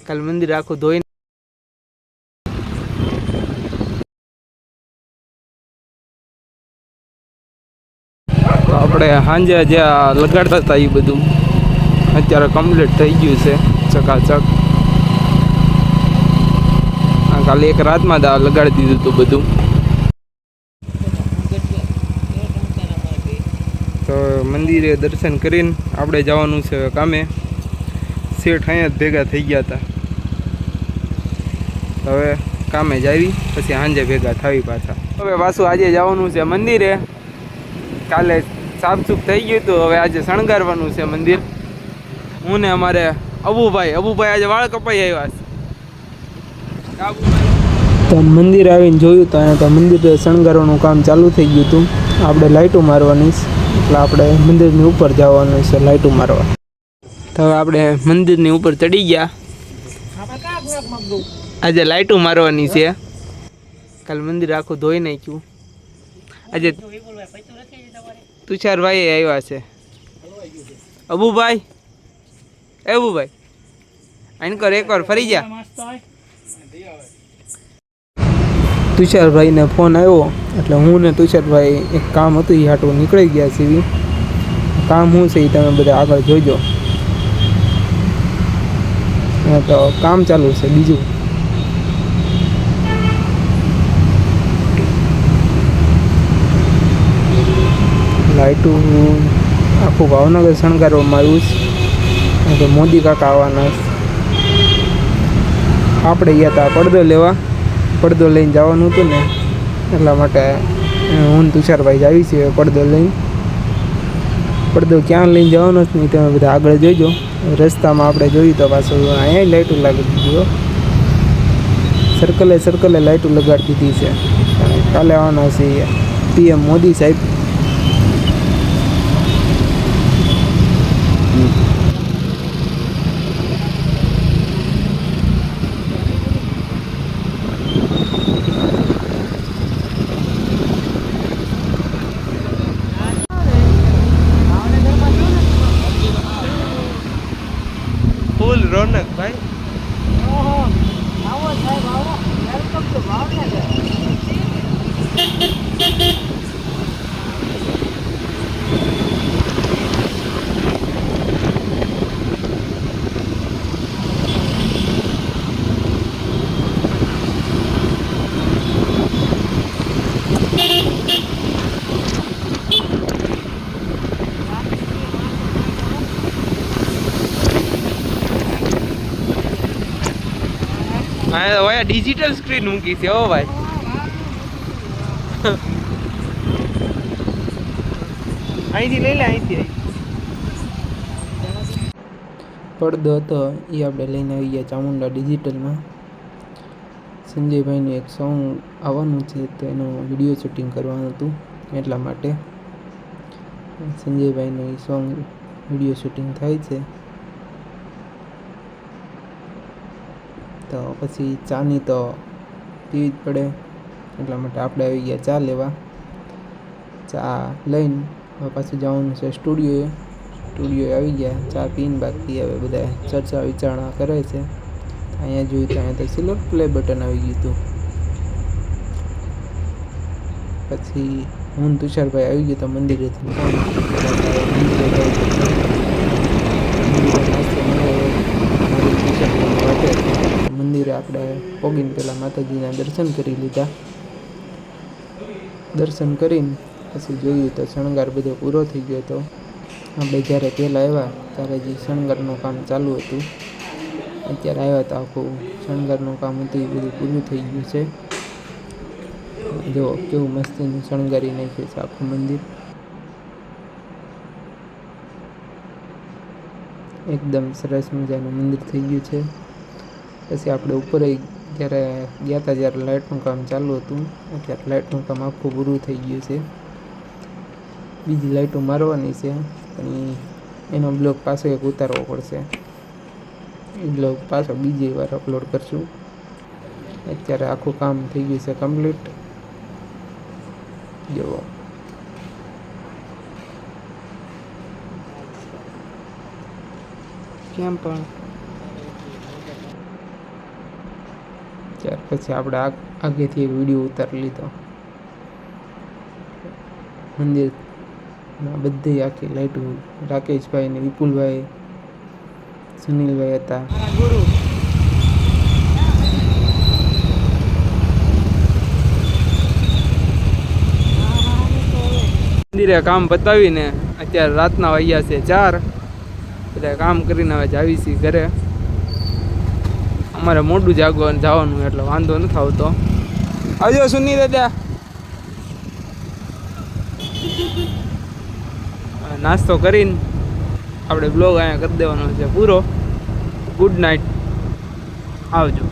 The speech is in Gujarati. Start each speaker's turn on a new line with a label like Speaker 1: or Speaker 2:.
Speaker 1: કાલ મંદિર આખું ધોઈ તો આપણે સાંજે જ્યાં લગાડતા હતા એ બધું અત્યારે કમ્પ્લીટ થઈ ગયું છે ચકાચક. કાલે એક રાતમાં લગાડી દીધું હતું બધું. તો મંદિરે દર્શન કરીને આપણે જવાનું છે કામે. શેઠ અહીંયા જ ભેગા થઈ ગયા હતા. હવે કામે જ આવી પછી સાંજે ભેગા થાવી પાછા. હવે પાછું આજે જવાનું છે મંદિરે. કાલે સાફસૂફ થઈ ગયું હતું, હવે આજે શણગારવાનું છે મંદિર. હું ને અમારે અબુભાઈ આજે વાળ કપાઈ આવ્યા છે. તો મંદિર આવીને જોયું તો અહીંયા તો મંદિર શણગારવાનું કામ ચાલુ થઈ ગયું હતું. આપણે લાઇટો મારવાની એટલે આપણે મંદિરની ઉપર જવાનું છે લાઇટો મારવા. તો હવે આપણે મંદિરની ઉપર ચડી ગયા. આજે લાઇટો મારવાની છે. કાલ મંદિર આખું ધોઈ નાખ્યું. આજે તુષારભાઈ આવ્યા છે. અબુભાઈ આનકર એકવાર ફરી જા. તુષારભાઈને ફોન આવ્યો એટલે હું ને તુષારભાઈ એક કામ હતું એ હાટું નીકળી ગયા છીએ. કામ શું છે એ તમે બધા આગળ જોઈજો. તો કામ ચાલુ છે બીજું. લાઇટું આખું ભાવનગર શણગારવામાં આવ્યું છે. મોદી કાકા આવવાના. આપણે ગયા હતા પડદો લેવા. પડદો લઈને જવાનું હતું ને એટલા માટે હું તુષારભાઈ જ આવી છે પડદો લઈને. પડદો ક્યાં લઈને જવાનો જ નહીં તમે બધા આગળ જોઈજો. રસ્તામાં આપણે જોયું તો પાછું અહીંયા લાઇટો લાગી દીધી. સર્કલે લાઇટો લગાડી દીધી છે. કાલે આવવાના છે PM મોદી સાહેબ. ફૂલ રોનક ભાઈ. આવો સાહેબ આવો. Welcome to Bhavnagar. હા ડિજિટલ સ્ક્રીન મૂકી છે હો ભાઈ. અહીંથી લઈ લે અહીંથી. પડદો હતો એ આપણે લઈને આવી ગયા ચામુંડા ડિજિટલમાં. સંજયભાઈનું એક સોંગ આવવાનું છે તો એનું વિડીયો શૂટિંગ કરવાનું હતું એટલા માટે સંજયભાઈનું એ સોંગ વિડીયો શૂટિંગ થાય છે. તો પછી ચાની તો પીવી જ પડે એટલા માટે આપણે આવી ગયા ચા લેવા. ચા લઈને હવે પાછું જવાનું છે સ્ટુડિયોએ આવી ગયા. ચા પીને બાકી હવે બધા ચર્ચા વિચારણા કરે છે. અહીંયા જોયું તો અહીંયા તો સિલ્વર પ્લે બટન આવી ગયું હતું. પછી હું તુષારભાઈ આવી ગયો તો મંદિરેથી. મંદિરે આપણે પોગીને પહેલાં માતાજીના દર્શન કરી લીધા. દર્શન કરીને પછી જોયું તો શણગાર બધો પૂરો થઈ ગયો હતો. આપણે જ્યારે પહેલાં આવ્યા ત્યારે જે શણગારનું કામ ચાલુ હતું. અત્યારે આવ્યા તો આખું શણગારનું કામ હતું એ બધું પૂરું થઈ ગયું છે. જો કેવું મસ્તીનું શણગારી નાખ્યું છે આખું મંદિર. એકદમ સરસ મજાનું મંદિર થઈ ગયું છે. પછી આપણે ઉપર જ્યારે ગયા હતા જ્યારે લાઇટનું કામ ચાલુ હતું. અત્યારે લાઇટનું કામ આખું પૂરું થઈ ગયું છે. બીજી લાઇટો મારવાની છે પણ એનો બ્લોગ પાછો એક ઉતારવો પડશે. એ બ્લોગ પાછો બીજી વાર અપલોડ કરશું. અત્યારે આખું કામ થઈ ગયું છે કમ્પ્લીટ. જુઓ કેમ પણ ત્યાર પછી આપણે આગેથી એક વિડીયો ઉતારી લીધો. મંદિરમાં બધી આખી લાઈટો રાકેશભાઈ ને વિપુલભાઈ, સુનિલભાઈ હતા. મંદિરે કામ પતાવીને અત્યારે રાતના વાગ્યા છે 4. બધા કામ કરીને હવે જાવી છીએ ઘરે. અમારે મોડું જવાનું એટલે વાંધો નથી આવતો. આવજો સુની દાદા. નાસ્તો કરીને આપણે બ્લોગ અહીંયા કરી દેવાનો છે પૂરો. ગુડ નાઇટ, આવજો.